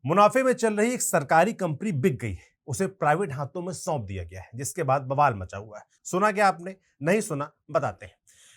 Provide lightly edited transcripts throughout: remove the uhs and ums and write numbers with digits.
मुनाफे में चल रही एक सरकारी कंपनी बिक गई है, उसे प्राइवेट हाथों में सौंप दिया गया है, जिसके बाद बवाल मचा हुआ है। सुना क्या आपने? नहीं सुना? बताते हैं।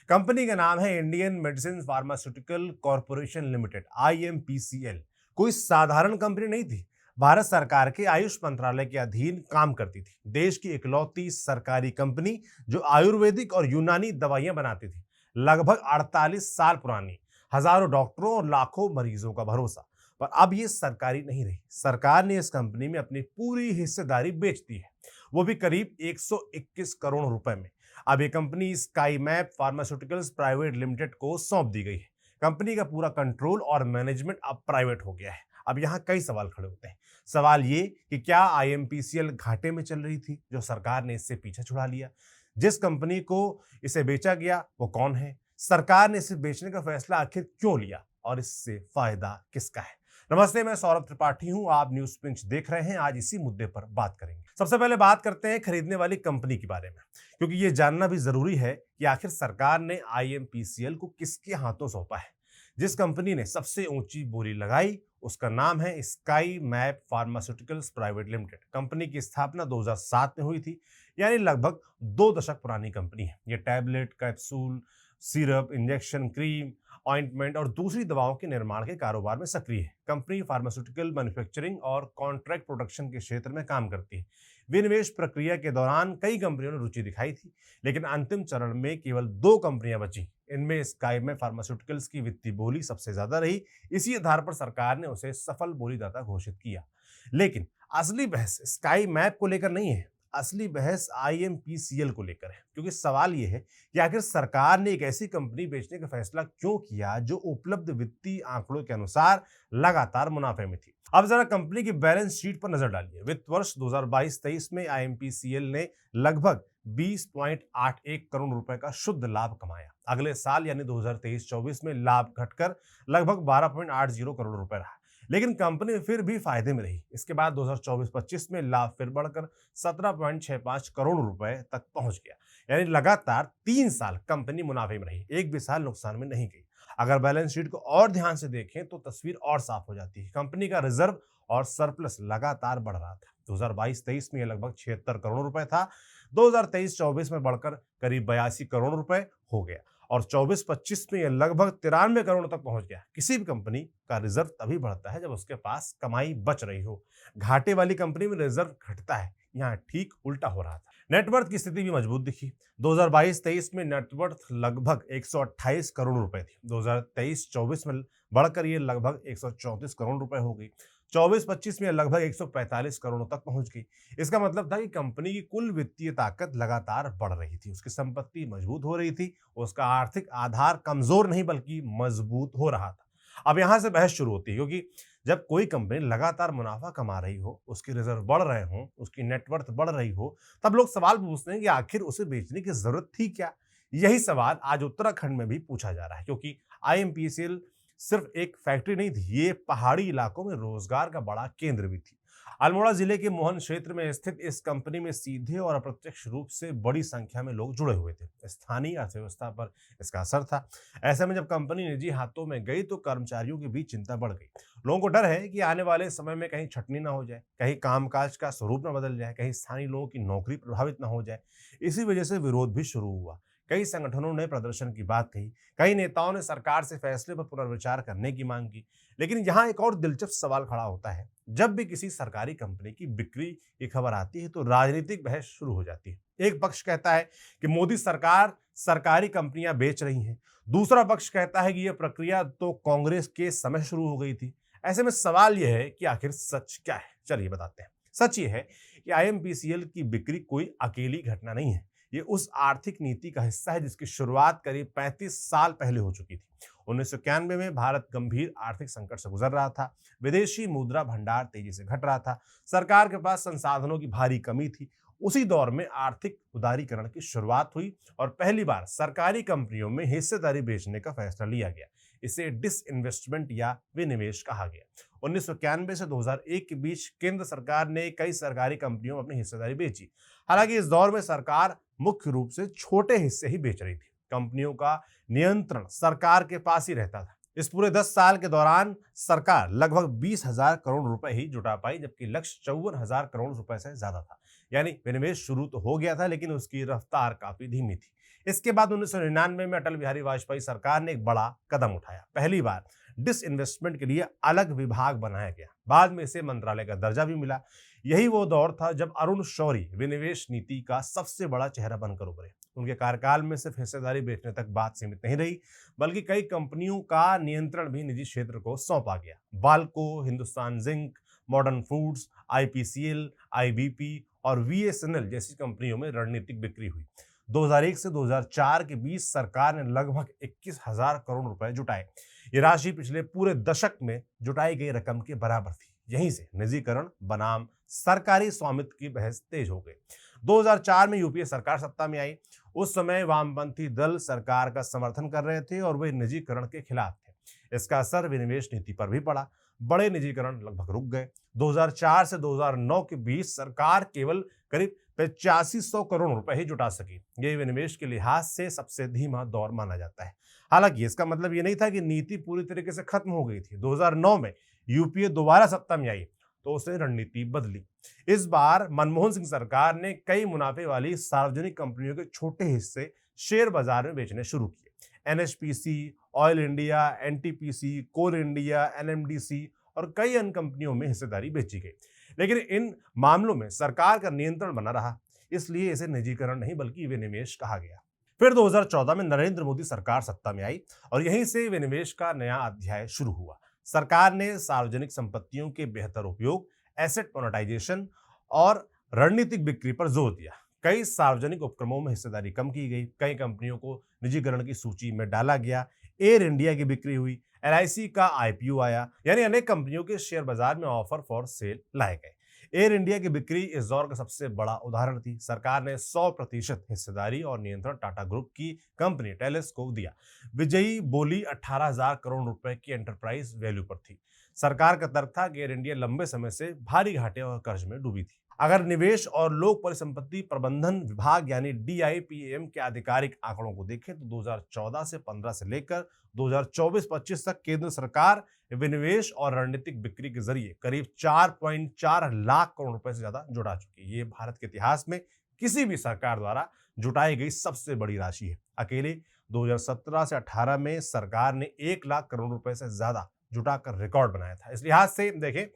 कंपनी का नाम है Indian medicine pharmaceutical corporation limited, IMPCL। कोई साधारण कंपनी नहीं थी। भारत सरकार के आयुष मंत्रालय के अधीन काम करती थी। देश की इकलौती सरकारी कंपनी जो आयुर्वेदिक और यूनानी दवाइयां बनाती थी। लगभग 48 साल पुरानी, हजारों डॉक्टरों और लाखों मरीजों का भरोसा। पर अब ये सरकारी नहीं रही। सरकार ने इस कंपनी में अपनी पूरी हिस्सेदारी बेच दी है, वो भी करीब 121 करोड़ रुपए में। अब ये company sky map pharmaceuticals private limited को सौंप दी गई है। कंपनी का पूरा कंट्रोल और मैनेजमेंट अब प्राइवेट हो गया है। अब यहाँ कई सवाल खड़े होते हैं। सवाल ये कि क्या IMPCL घाटे में चल रही थी जो सरकार ने इससे पीछा छुड़ा लिया? जिस कंपनी को इसे बेचा गया वो कौन है? सरकार ने इसे बेचने का फैसला आखिर क्यों लिया और इससे फायदा किसका है? नमस्ते, मैं सौरभ त्रिपाठी हूं। आप न्यूज पिंच देख रहे हैं। आज इसी मुद्दे पर बात करेंगे। सबसे पहले बात करते हैं खरीदने वाली कंपनी के बारे में, क्योंकि ये जानना भी जरूरी है कि आखिर सरकार ने IMPCL को किसके हाथों सौंपा है। जिस कंपनी ने सबसे ऊंची बोली लगाई उसका नाम है sky map pharmaceuticals private limited. Company की स्थापना 2007 में हुई थी, यानी लगभग 2 दशक पुरानी कंपनी है। ये tablet, capsule, syrup, injection, cream, ointment और दूसरी दवाओं के निर्माण के कारोबार में सक्रिय है। कंपनी फार्मास्यूटिकल मैन्युफैक्चरिंग और कॉन्ट्रैक्ट प्रोडक्शन के क्षेत्र में काम करती है। विनिवेश प्रक्रिया के दौरान कई कंपनियों ने रुचि दिखाई थी, लेकिन अंतिम चरण में केवल 2 कंपनियां बची। इनमें स्काई में फार्मास्यूटिकल्स की वित्तीय बोली सबसे ज्यादा रही। इसी आधार पर सरकार ने उसे सफल बोलीदाता घोषित किया। लेकिन असली बहस स्काई मैप को लेकर नहीं है, असली बहस IMPCL को लेकर है। क्योंकि सवाल यह है कि आखिर सरकार ने एक ऐसी कंपनी बेचने का फैसला क्यों किया जो उपलब्ध वित्तीय आंकड़ों के अनुसार लगातार मुनाफे में थी। अब जरा कंपनी की बैलेंस शीट पर नजर डालिए। वित्त वर्ष 2022-23 में IMPCL ने लगभग 20.81 करोड़ रुपए का शुद्ध लाभ कमाया। अगले साल यानी 2023-24 में लाभ घटकर लगभग 12.80 करोड़ रुपए रहा, लेकिन कंपनी फिर भी फायदे में रही। इसके बाद 2024-25 में लाभ फिर बढ़कर 17.65 करोड़ रुपए तक पहुंच गया। यानी लगातार 3 साल कंपनी मुनाफे में रही, एक भी साल नुकसान में नहीं गई। अगर बैलेंस शीट को और ध्यान से देखें तो तस्वीर और साफ हो जाती है। कंपनी का रिजर्व और सरप्लस लगातार बढ़ रहा था। 2022-23 में यह लगभग 76 करोड़ रुपए था। 2023-24 में बढ़कर करीब 82 करोड़ रुपए हो गया और 24-25 में यह लगभग 93 करोड़ तक पहुंच गया। किसी भी कंपनी का रिजर्व तभी बढ़ता है जब उसके पास कमाई बच रही हो। घाटे वाली कंपनी में रिजर्व घटता है, यहाँ ठीक उल्टा हो रहा था। नेटवर्थ की स्थिति भी मजबूत दिखी। 2022-23 में नेटवर्थ लगभग 128 करोड़ रुपए थी। 2023-24 में बढ़कर ये लगभग 134 करोड़ रुपए हो गई। 24-25 में लगभग 145 करोड़ तक पहुंच गई। इसका मतलब था कि कंपनी की कुल वित्तीय ताकत लगातार बढ़ रही थी, उसकी संपत्ति मजबूत हो रही थी, उसका आर्थिक आधार कमजोर नहीं बल्कि मजबूत हो रहा था। अब यहां से बहस शुरू होती है, क्योंकि जब कोई कंपनी लगातार मुनाफा कमा रही हो, उसकी रिजर्व बढ़ रहे हो, उसकी नेटवर्थ बढ़ रही हो, तब लोग सवाल पूछते हैं कि आखिर उसे बेचने की जरूरत थी क्या। यही सवाल आज उत्तराखंड में भी पूछा जा रहा है, क्योंकि IMPCL सिर्फ एक फैक्ट्री नहीं थी, ये पहाड़ी इलाकों में रोजगार का बड़ा केंद्र भी थी। अल्मोड़ा जिले के मोहन क्षेत्र में स्थित इस कंपनी में सीधे और अप्रत्यक्ष रूप से बड़ी संख्या में लोग जुड़े हुए थे। स्थानीय अर्थव्यवस्था पर इसका असर था। ऐसे में जब कंपनी निजी हाथों में गई तो कर्मचारियों के बीच चिंता बढ़ गई। लोगों को डर है कि आने वाले समय में कहीं छटनी ना हो जाए, कहीं कामकाज का स्वरूप ना बदल जाए, कहीं स्थानीय लोगों की नौकरी प्रभावित ना हो जाए। इसी वजह से विरोध भी शुरू हुआ। कई संगठनों ने प्रदर्शन की बात कही, कई नेताओं ने सरकार से फैसले पर पुनर्विचार करने की मांग की। लेकिन यहाँ एक और दिलचस्प सवाल खड़ा होता है। जब भी किसी सरकारी कंपनी की बिक्री की खबर आती है तो राजनीतिक बहस शुरू हो जाती है। एक पक्ष कहता है कि मोदी सरकार सरकारी कंपनियां बेच रही हैं, दूसरा पक्ष कहता है कि यह प्रक्रिया तो कांग्रेस के समय शुरू हो गई थी। ऐसे में सवाल यह है कि आखिर सच क्या है। चलिए बताते हैं। सच ये है कि IMPCL की बिक्री कोई अकेली घटना नहीं है। ये उस आर्थिक नीति का हिस्सा है जिसकी शुरुआत करीब 35 साल पहले हो चुकी थी। 1991 में भारत गंभीर आर्थिक संकट से गुजर रहा था। विदेशी मुद्रा भंडार तेजी से घट रहा था। सरकार के पास संसाधनों की भारी कमी थी। उसी दौर में आर्थिक उदारीकरण की शुरुआत हुई और पहली बार सरकारी कंपनियों में हिस्सेदारी बेचने का फैसला लिया गया। इसे डिसइन्वेस्टमेंट या विनिवेश कहा गया। 1991 से 2001 के बीच केंद्र सरकार ने कई सरकारी कंपनियों में अपनी हिस्सेदारी बेची। हालांकि इस दौर में सरकार मुख्य रूप से छोटे हिस्से ही बेच रही थी। कंपनियों का नियंत्रण सरकार के पास ही रहता था। इस पूरे 10 साल के दौरान सरकार लगभग 20,000 करोड़ रुपए ही जुटा पाई, जबकि लक्ष्य 54,000 करोड़ रुपए से ज्यादा था। यानी विनिवेश शुरू तो हो गया था, लेकिन उसकी रफ्तार काफी धीमी थी। इसके बाद 1999 में अटल बिहारी वाजपेयी सरकार ने एक बड़ा कदम उठाया। पहली बार डिसइन्वेस्टमेंट के लिए अलग विभाग बनाया गया। बाद में इसे मंत्रालय का दर्जा भी मिला। यही वो दौर था जब अरुण शौरी विनिवेश नीति का सबसे बड़ा चेहरा बनकर उभरे। उनके कार्यकाल में सिर्फ हिस्सेदारी बेचने तक बात सीमित नहीं रही, बल्कि कई कंपनियों का नियंत्रण भी निजी क्षेत्र को सौंपा गया। Balco, Hindustan zinc, modern foods, IPCL, IBP और वीएसएनएल जैसी कंपनियों में रणनीतिक बिक्री हुई। 2001 से 2004 के बीच सरकार ने लगभग 21,000 करोड़ रुपए जुटाए। ये राशि पिछले पूरे दशक में जुटाई गई रकम के बराबर थी। यहीं से निजीकरण बनाम सरकारी स्वामित्व की बहस तेज हो गई। 2004 में यूपीए सरकार सत्ता में आई। उस समय वामपंथी दल सरकार का समर्थन कर रहे थे और वे निजीकरण के खिलाफ थे। इसका असर विनिवेश नीति पर भी पड़ा। बड़े निजीकरण लगभग रुक गए। 2004 से 2009 के बीच सरकार केवल करीब 8500 करोड़ रुपए ही जुटा सकी। ये विनिवेश के लिहाज से सबसे धीमा दौर माना जाता है। हालांकि इसका मतलब ये नहीं था कि नीति पूरी तरीके से खत्म हो गई थी। 2009 में यूपीए दोबारा सत्ता में आई तो उसने रणनीति बदली। इस बार मनमोहन सिंह सरकार ने कई मुनाफे वाली सार्वजनिक कंपनियों के छोटे हिस्से शेयर बाजार में बेचने शुरू किए। एनएचपीसी, ऑयल इंडिया, एनटीपीसी, कोल इंडिया, एनएमडीसी और कई अन्य कंपनियों में हिस्सेदारी बेची गई। लेकिन इन मामलों में सरकार का नियंत्रण बना रहा, इसलिए इसे निजीकरण नहीं बल्कि विनिवेश कहा गया। फिर 2014 में नरेंद्र मोदी सरकार सत्ता में आई और यहीं से विनिवेश का नया अध्याय शुरू हुआ। सरकार ने सार्वजनिक संपत्तियों के बेहतर उपयोग, एसेट मोनेटाइजेशन और रणनीतिक बिक्री पर जोर दिया। कई सार्वजनिक उपक्रमों में हिस्सेदारी कम की गई। कई कंपनियों को निजीकरण की सूची में डाला गया। एयर इंडिया की बिक्री हुई। एलआईसी का आईपीओ आया। यानी अनेक कंपनियों के शेयर बाजार में ऑफर फॉर सेल लाए गए। एयर इंडिया की बिक्री इस दौर का सबसे बड़ा उदाहरण थी। सरकार ने 100% हिस्सेदारी और नियंत्रण टाटा ग्रुप की कंपनी टेलेस को दिया। विजयी बोली 18,000 करोड़ रुपए की एंटरप्राइज वैल्यू पर थी। सरकार का तर्क था कि एयर इंडिया लंबे समय से भारी घाटे और कर्ज में डूबी थी। अगर निवेश और लोक परिसंपत्ति प्रबंधन विभाग यानी डीआईपीएम के आधिकारिक आंकड़ों को देखें तो 2014 से 15 से लेकर 2024-25 तक केंद्र सरकार विनिवेश और रणनीतिक बिक्री के जरिए करीब 4.4 लाख करोड़ रुपए से ज्यादा जुटा चुकी है। ये भारत के इतिहास में किसी भी सरकार द्वारा जुटाई गई सबसे बड़ी राशि है। अकेले 2017 से 18 में सरकार ने 1 लाख करोड़ रुपए से ज्यादा जुटाकर रिकॉर्ड बनाया था। इस लिहाज से देखें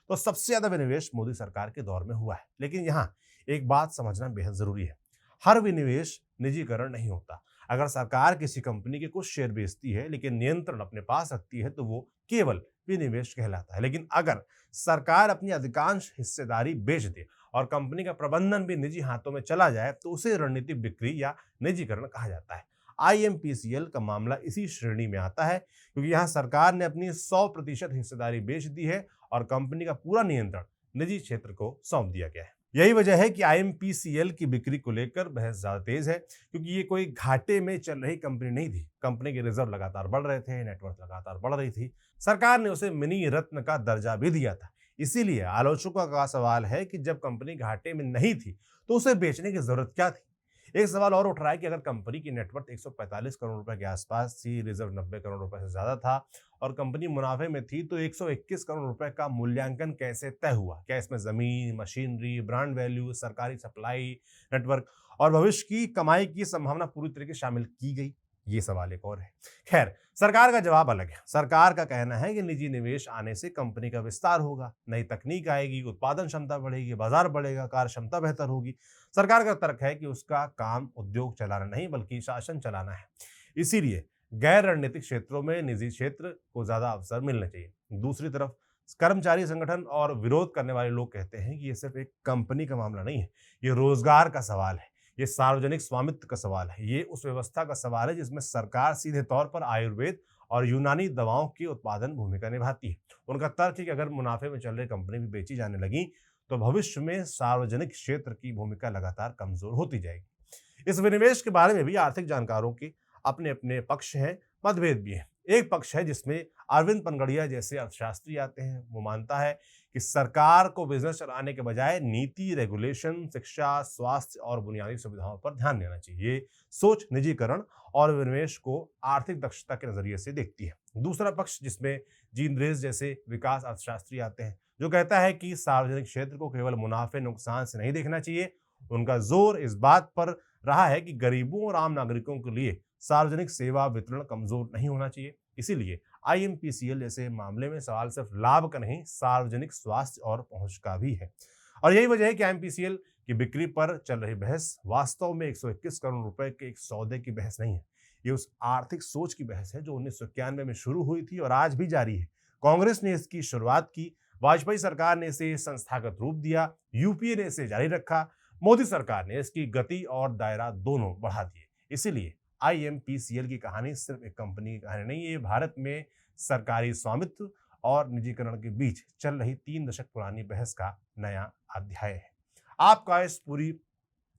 तो सबसे ज्यादा विनिवेश मोदी सरकार के दौर में हुआ है। लेकिन यहाँ एक बात समझना बेहद जरूरी है, हर विनिवेश निजीकरण नहीं होता। अगर सरकार किसी कंपनी के कुछ शेयर बेचती है लेकिन नियंत्रण अपने पास रखती है तो वो केवल विनिवेश कहलाता है। लेकिन अगर सरकार अपनी अधिकांश हिस्सेदारी बेच दे और कंपनी का प्रबंधन भी निजी हाथों में चला जाए तो उसे रणनीतिक बिक्री या निजीकरण कहा जाता है। आईएमपीसीएल का मामला इसी श्रेणी में आता है, क्योंकि यहाँ सरकार ने अपनी 100% हिस्सेदारी बेच दी है और कंपनी का पूरा नियंत्रण निजी क्षेत्र को सौंप दिया गया है। यही वजह है कि आईएमपीसीएल की बिक्री को लेकर बहस ज्यादा तेज है, क्योंकि ये कोई घाटे में चल रही कंपनी नहीं थी। कंपनी के रिजर्व लगातार बढ़ रहे थे, नेटवर्क लगातार बढ़ रही थी। सरकार ने उसे मिनी रत्न का दर्जा भी दिया था। इसीलिए आलोचकों का सवाल है कि जब कंपनी घाटे में नहीं थी तो उसे बेचने की जरूरत क्या थी। एक सवाल और उठ रहा है कि अगर कंपनी की नेटवर्थ 145 करोड़ रुपए के आसपास थी, रिजर्व 90 करोड़ रुपए से ज्यादा था और कंपनी मुनाफे में थी, तो 121 करोड़ रुपए का मूल्यांकन कैसे तय हुआ? क्या इसमें जमीन, मशीनरी, ब्रांड वैल्यू, सरकारी सप्लाई नेटवर्क और भविष्य की कमाई की संभावना पूरी तरीके से शामिल की गई? ये सवाल एक और है। खैर, सरकार का जवाब अलग है। सरकार का कहना है कि निजी निवेश आने से कंपनी का विस्तार होगा, नई तकनीक आएगी, उत्पादन क्षमता बढ़ेगी, बाजार बढ़ेगा, कार्य क्षमता बेहतर होगी। सरकार का तर्क है कि उसका काम उद्योग चलाना नहीं बल्कि शासन चलाना है। इसीलिए गैर रणनीतिक क्षेत्रों में निजी क्षेत्र को ज्यादा अवसर मिलने चाहिए। दूसरी तरफ कर्मचारी संगठन और विरोध करने वाले लोग कहते हैं कि ये सिर्फ एक कंपनी का मामला नहीं है, ये रोजगार का सवाल है, ये सार्वजनिक स्वामित्व का सवाल है, ये उस व्यवस्था का सवाल है जिसमें सरकार सीधे तौर पर आयुर्वेद और यूनानी दवाओं की उत्पादन भूमिका निभाती है। उनका तर्क है कि अगर मुनाफे में चल रही कंपनी भी बेची जाने लगी तो भविष्य में सार्वजनिक क्षेत्र की भूमिका लगातार कमजोर होती जाएगी। इस विनिवेश के बारे में भी आर्थिक जानकारों के अपने अपने पक्ष हैं, मतभेद भी हैं। एक पक्ष है जिसमें अरविंद पनगड़िया जैसे अर्थशास्त्री आते हैं। वो मानता है कि सरकार को बिजनेस चलाने के बजाय नीति, रेगुलेशन, शिक्षा, स्वास्थ्य और बुनियादी सुविधाओं पर ध्यान देना चाहिए। ये सोच निजीकरण और विनिवेश को आर्थिक दक्षता के नजरिए से देखती है। दूसरा पक्ष जिसमें जीन रेस जैसे विकास अर्थशास्त्री आते हैं, जो कहता है कि सार्वजनिक क्षेत्र को केवल मुनाफे नुकसान से नहीं देखना चाहिए। उनका जोर इस बात पर रहा है कि गरीबों और आम नागरिकों के लिए सार्वजनिक सेवा वितरण कमजोर नहीं होना चाहिए। इसीलिए आईएमपीसीएल जैसे मामले में सवाल सिर्फ लाभ का नहीं, सार्वजनिक स्वास्थ्य और पहुंच का भी है। और यही वजह है कि आईएमपीसीएल की बिक्री पर चल रही बहस वास्तव में 121 करोड़ रुपए के एक सौदे की बहस नहीं है। ये उस आर्थिक सोच की बहस है जो 1991 में शुरू हुई थी और आज भी जारी है। कांग्रेस ने इसकी शुरुआत की, वाजपेयी सरकार ने इसे संस्थागत रूप दिया, यूपीए ने इसे जारी रखा, मोदी सरकार ने इसकी गति और दायरा दोनों बढ़ा दिए। इसीलिए आईएमपीसीएल की कहानी सिर्फ एक कंपनी की कहानी नहीं, ये भारत में सरकारी स्वामित्व और निजीकरण के बीच चल रही 3 दशक पुरानी बहस का नया अध्याय है। आपका इस पूरी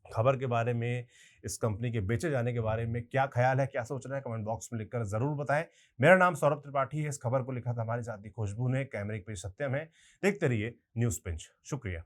खबर के बारे में, इस कंपनी के बेचे जाने के बारे में क्या ख्याल है, क्या सोच रहे हैं, कमेंट बॉक्स में लिखकर जरूर बताएं। मेरा नाम सौरभ त्रिपाठी है। इस खबर को लिखा था हमारी साथी खुशबू ने, कैमरे पे सत्यम है। देखते रहिए न्यूज पिंच। शुक्रिया।